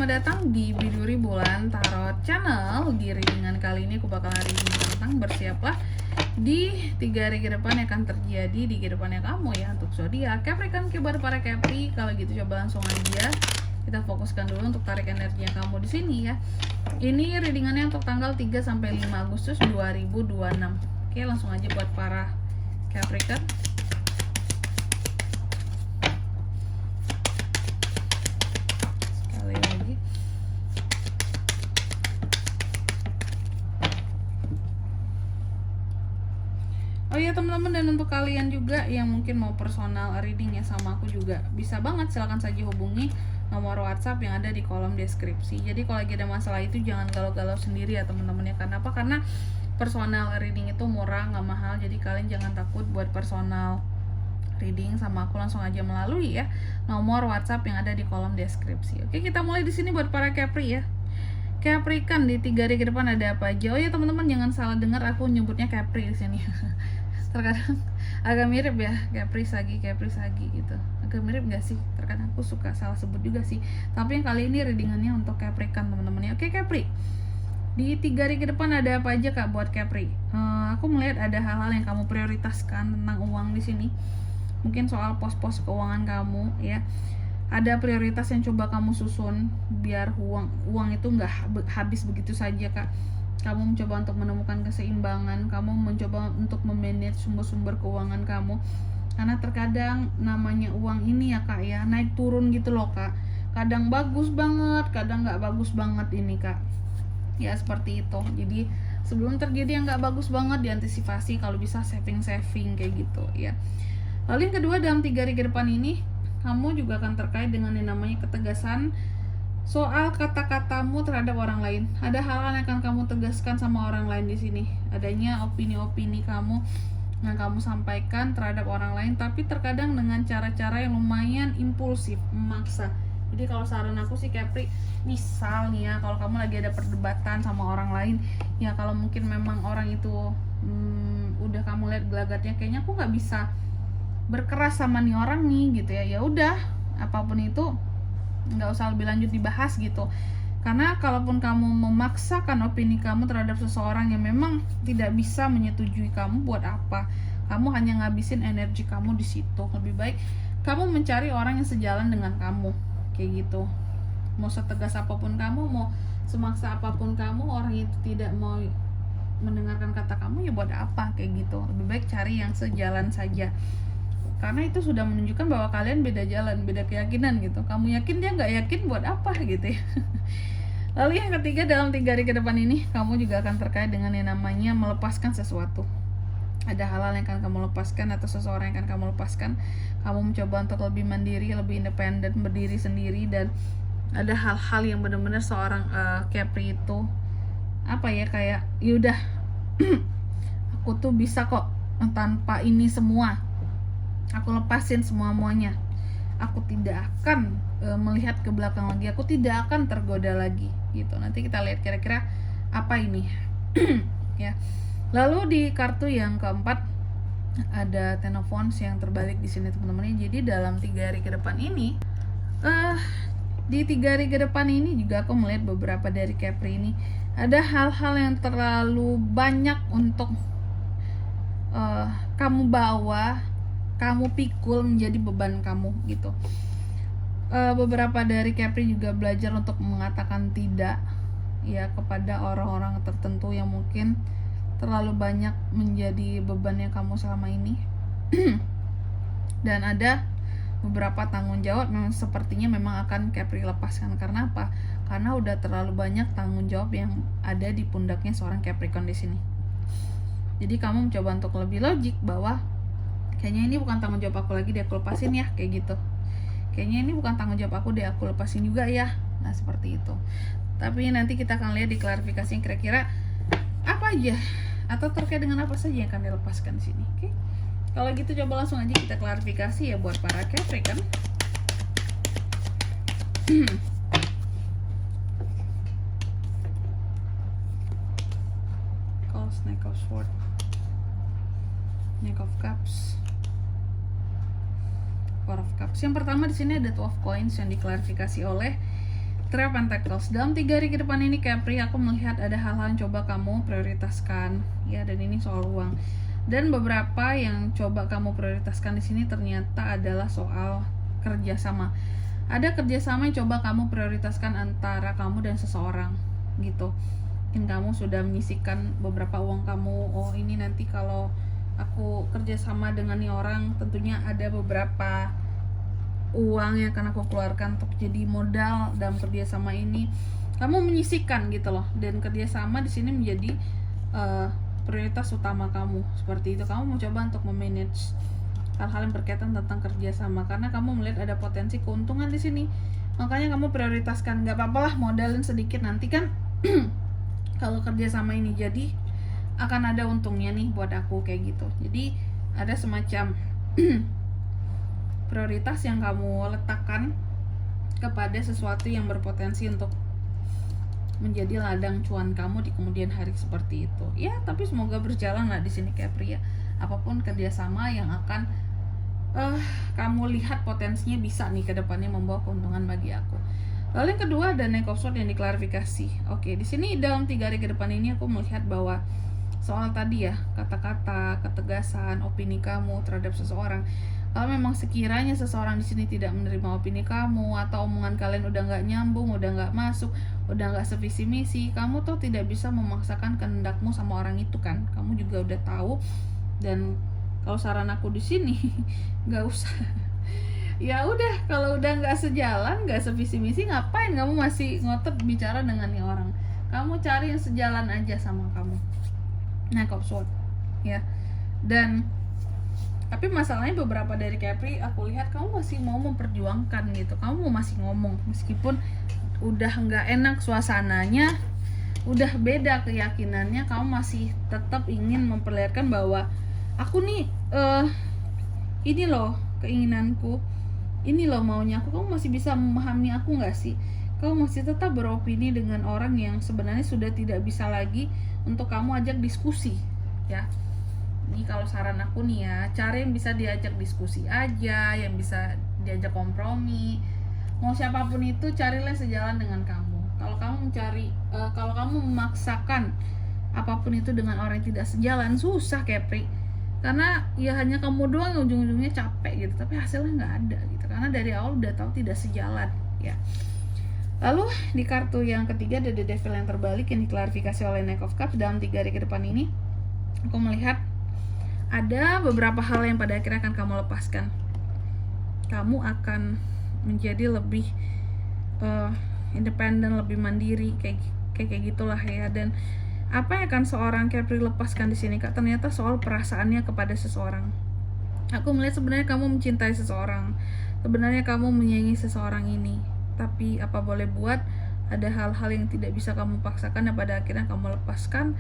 selamat datang di Biduri Bulan Tarot Channel. Di readingan kali ini aku bakal reading tentang bersiaplah di 3 hari ke depan yang akan terjadi di kehidupannya kamu ya untuk zodiak Capricorn. Buat para Capri, kalau gitu coba langsung aja kita fokuskan dulu untuk tarik energinya kamu di sini ya. Ini readingannya untuk tanggal 3 sampai 5 Agustus 2026. Oke, langsung aja buat para Capricorn. Sekali lagi. Oh iya teman-teman, dan untuk kalian juga yang mungkin mau personal reading ya sama aku juga bisa banget, silahkan saja hubungi nomor WhatsApp yang ada di kolom deskripsi. Jadi kalau lagi ada masalah itu jangan galau-galau sendiri ya teman-teman ya. Karena apa? Karena personal reading itu murah, nggak mahal. Jadi kalian jangan takut buat personal reading sama aku, langsung aja melalui ya nomor WhatsApp yang ada di kolom deskripsi. Oke, kita mulai di sini buat para Capri ya. Capricorn di 3 hari ke depan ada apa aja? Oh ya teman-teman, jangan salah dengar aku nyebutnya Capri di sini. Terkadang agak mirip ya, Capri Sagi gitu. Agak mirip gak sih? Terkadang aku suka salah sebut juga sih. Tapi yang kali ini readingannya untuk Capricorn teman-teman ya. Oke Capri, di 3 hari ke depan ada apa aja Kak buat Capri? Aku melihat ada hal-hal yang kamu prioritaskan tentang uang di sini. Mungkin soal pos-pos keuangan kamu ya. Ada prioritas yang coba kamu susun biar uang itu nggak habis begitu saja Kak. Kamu mencoba untuk menemukan keseimbangan, kamu mencoba untuk memanage sumber-sumber keuangan kamu. Karena terkadang namanya uang ini ya Kak ya, naik turun gitu loh Kak. Kadang bagus banget, kadang nggak bagus banget ini Kak. Ya seperti itu. Jadi sebelum terjadi yang nggak bagus banget, diantisipasi, kalau bisa saving kayak gitu ya. Lalu yang kedua, dalam 3 hari ke depan ini kamu juga akan terkait dengan yang namanya ketegasan soal kata-katamu terhadap orang lain. Ada hal-hal yang akan kamu tegaskan sama orang lain di sini. Adanya opini-opini kamu yang kamu sampaikan terhadap orang lain, tapi terkadang dengan cara-cara yang lumayan impulsif, memaksa. Jadi kalau saran aku sih Capri, misal nih ya, kalau kamu lagi ada perdebatan sama orang lain, ya kalau mungkin memang orang itu udah kamu lihat gelagatnya kayaknya aku nggak bisa berkeras sama nih orang nih gitu ya. Ya udah, apapun itu nggak usah lebih lanjut dibahas gitu. Karena kalaupun kamu memaksakan opini kamu terhadap seseorang yang memang tidak bisa menyetujui kamu, buat apa? Kamu hanya ngabisin energi kamu di situ. Lebih baik kamu mencari orang yang sejalan dengan kamu, kayak gitu. Mau setegas apapun kamu, mau semaksa apapun kamu, orang itu tidak mau mendengarkan kata kamu, ya buat apa, kayak gitu. Lebih baik cari yang sejalan saja. Karena itu sudah menunjukkan bahwa kalian beda jalan, beda keyakinan gitu. Kamu yakin, dia nggak yakin, buat apa gitu ya. Lalu yang ketiga, dalam 3 hari ke depan ini kamu juga akan terkait dengan yang namanya melepaskan sesuatu. Ada hal-hal yang akan kamu lepaskan atau seseorang yang akan kamu lepaskan. Kamu mencoba untuk lebih mandiri, lebih independen, berdiri sendiri. Dan ada hal-hal yang benar-benar seorang Capri itu apa ya, kayak yaudah aku tuh bisa kok tanpa ini semua. Aku lepasin semua-muanya. Aku tidak akan melihat ke belakang lagi. Aku tidak akan tergoda lagi gitu. Nanti kita lihat kira-kira apa ini. Ya. Lalu di kartu yang keempat ada Ten of Wands yang terbalik di sini teman-teman. Jadi dalam 3 hari ke depan ini di 3 hari ke depan ini juga aku melihat beberapa dari Capri ini ada hal-hal yang terlalu banyak untuk kamu bawa, kamu pikul menjadi beban kamu gitu. Beberapa dari Capri juga belajar untuk mengatakan tidak ya kepada orang-orang tertentu yang mungkin terlalu banyak menjadi beban yang kamu selama ini. Dan ada beberapa tanggung jawab memang sepertinya memang akan Capri lepaskan. Karena apa? Karena udah terlalu banyak tanggung jawab yang ada di pundaknya seorang Capricorn di sini. Jadi kamu mencoba untuk lebih logik bahwa kayaknya ini bukan tanggung jawab aku lagi, deh aku lepasin ya, kayak gitu. Kayaknya ini bukan tanggung jawab aku, deh aku lepasin juga ya. Nah seperti itu. Tapi nanti kita akan lihat di klarifikasi kira-kira apa aja atau terkait dengan apa saja yang akan dilepaskan di sini. Oke? Kalau gitu coba langsung aja kita klarifikasi ya buat para Capricorn. Knight of Swords, Knight of Cups, Four of Cups. Yang pertama di sini ada 2 of Coins yang diklarifikasi oleh Three of Pentacles. Dalam 3 hari ke depan ini Capri, aku melihat ada hal-hal yang coba kamu prioritaskan ya, dan ini soal uang. Dan beberapa yang coba kamu prioritaskan di sini ternyata adalah soal kerjasama. Ada kerjasama yang coba kamu prioritaskan antara kamu dan seseorang gitu. Mungkin kamu sudah menyisihkan beberapa uang kamu, oh ini nanti kalau aku kerjasama dengan nih orang tentunya ada beberapa uang yang akan aku keluarkan untuk jadi modal dalam kerjasama ini. Kamu menyisihkan gitu loh, dan kerjasama di sini menjadi prioritas utama kamu. Seperti itu, kamu mau coba untuk memanage hal-hal yang berkaitan tentang kerjasama karena kamu melihat ada potensi keuntungan di sini. Makanya kamu prioritaskan. Nggak apa-apa lah modalin sedikit, nanti kan kalau kerjasama ini jadi akan ada untungnya nih buat aku kayak gitu. Jadi ada semacam prioritas yang kamu letakkan kepada sesuatu yang berpotensi untuk menjadi ladang cuan kamu di kemudian hari seperti itu. Ya, tapi semoga berjalan lah di sini Capri ya. Apapun kerjasama yang akan kamu lihat potensinya bisa nih ke depannya membawa keuntungan bagi aku. Lalu yang kedua ada Knight of Swords yang diklarifikasi. Oke, di sini dalam 3 hari ke depan ini aku melihat bahwa soal tadi ya, kata-kata, ketegasan, opini kamu terhadap seseorang. Kalau memang sekiranya seseorang di sini tidak menerima opini kamu atau omongan kalian udah nggak nyambung, udah nggak masuk, udah nggak sevisi misi, kamu tuh tidak bisa memaksakan kehendakmu sama orang itu kan. Kamu juga udah tahu, dan kalau saran aku di sini nggak usah. Ya udah, kalau udah nggak sejalan, nggak sevisi misi, ngapain kamu masih ngotot bicara dengan nih orang? Kamu cari yang sejalan aja sama kamu. Nah, Knight of Swords ya. Dan tapi masalahnya beberapa dari Capri aku lihat kamu masih mau memperjuangkan gitu, kamu masih ngomong meskipun udah nggak enak suasananya, udah beda keyakinannya, kamu masih tetap ingin memperlihatkan bahwa aku nih ini loh keinginanku, ini loh maunya aku. Kamu masih bisa memahami aku nggak sih? Kamu masih tetap beropini dengan orang yang sebenarnya sudah tidak bisa lagi untuk kamu ajak diskusi ya. Ini kalau saran aku nih ya, cari yang bisa diajak diskusi aja, yang bisa diajak kompromi. Mau siapapun itu, carilah sejalan dengan kamu. Kalau kamu mencari, kalau kamu memaksakan apapun itu dengan orang yang tidak sejalan, susah Capri. Karena ya hanya kamu doang yang ujung-ujungnya capek gitu, tapi hasilnya nggak ada gitu. Karena dari awal udah tahu tidak sejalan ya. Lalu di kartu yang ketiga ada The Devil yang terbalik yang diklarifikasi oleh Knight of Cups. Dalam 3 hari ke depan ini, aku melihat ada beberapa hal yang pada akhirnya akan kamu lepaskan. Kamu akan menjadi lebih independen, lebih mandiri, kayak gitulah ya. Dan apa yang akan seorang Capri lepaskan di sini Kak? Ternyata soal perasaannya kepada seseorang. Aku melihat sebenarnya kamu mencintai seseorang, sebenarnya kamu menyayangi seseorang ini. Tapi apa boleh buat, ada hal-hal yang tidak bisa kamu paksakan dan pada akhirnya kamu lepaskan.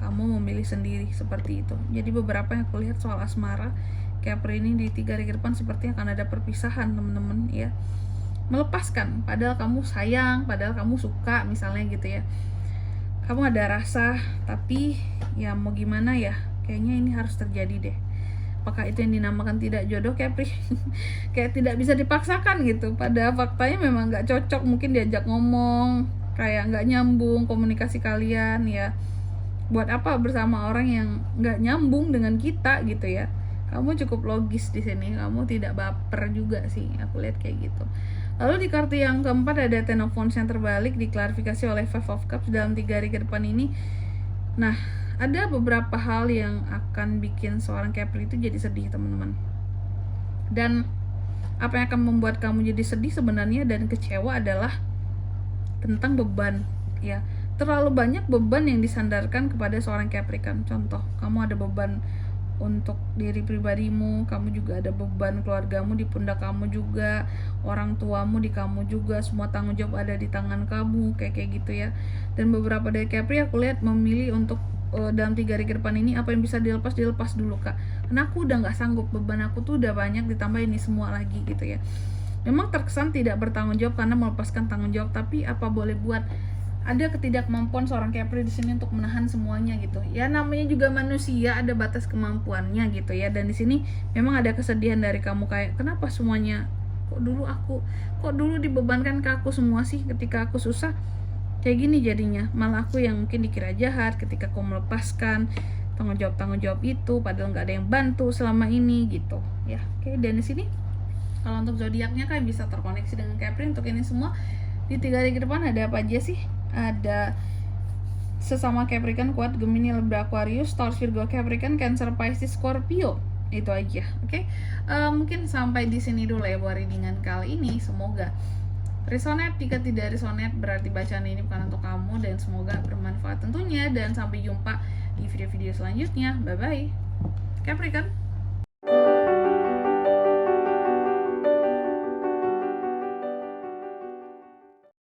Kamu memilih sendiri seperti itu. Jadi beberapa yang aku lihat soal asmara Capri ini di 3 hari ke depan sepertinya akan ada perpisahan teman-teman ya. Melepaskan, padahal kamu sayang, padahal kamu suka misalnya gitu ya. Kamu ada rasa, tapi ya mau gimana ya, kayaknya ini harus terjadi deh. Apakah itu yang dinamakan tidak jodoh Capri? Kayak tidak bisa dipaksakan gitu. Pada faktanya memang nggak cocok, mungkin diajak ngomong kayak nggak nyambung komunikasi kalian ya. Buat apa bersama orang yang nggak nyambung dengan kita gitu ya. Kamu cukup logis di sini, kamu tidak baper juga sih, aku lihat kayak gitu. Lalu di kartu yang keempat ada Ten of Wands yang terbalik diklarifikasi oleh Five of Cups dalam 3 hari ke depan ini. Nah, ada beberapa hal yang akan bikin seorang Capri itu jadi sedih teman-teman. Dan apa yang akan membuat kamu jadi sedih sebenarnya dan kecewa adalah tentang beban ya. Terlalu banyak beban yang disandarkan kepada seorang Capricorn. Contoh, kamu ada beban untuk diri pribadimu, kamu juga ada beban keluargamu di pundak kamu juga, orang tuamu di kamu juga, semua tanggung jawab ada di tangan kamu, kayak gitu ya. Dan beberapa dari Capri aku lihat memilih untuk dalam 3 hari ke depan ini apa yang bisa dilepas dulu Kak. Karena aku udah nggak sanggup, beban aku tuh udah banyak ditambah ini semua lagi gitu ya. Memang terkesan tidak bertanggung jawab karena melepaskan tanggung jawab, tapi apa boleh buat, ada ketidakmampuan seorang Capri di sini untuk menahan semuanya gitu. Ya namanya juga manusia, ada batas kemampuannya gitu ya. Dan di sini memang ada kesedihan dari kamu kayak kenapa semuanya kok dulu dibebankan ke aku semua sih, ketika aku susah kayak gini jadinya. Malah aku yang mungkin dikira jahat ketika aku melepaskan tanggung jawab itu, padahal nggak ada yang bantu selama ini gitu ya. Oke, dan di sini kalau untuk zodiaknya kan bisa terkoneksi dengan Capricorn. Untuk ini semua di 3 hari ke depan ada apa aja sih? Ada sesama Capricorn kuat, Gemini, Libra, Aquarius, Taurus, Virgo, Capricorn, Cancer, Pisces, Scorpio. Itu aja, oke? Mungkin sampai di sini dulu ya buat readingan kali ini. Semoga resonate. Jika tidak resonate berarti bacaan ini bukan untuk kamu, dan semoga bermanfaat tentunya. Dan sampai jumpa di video-video selanjutnya. Bye bye Capricorn.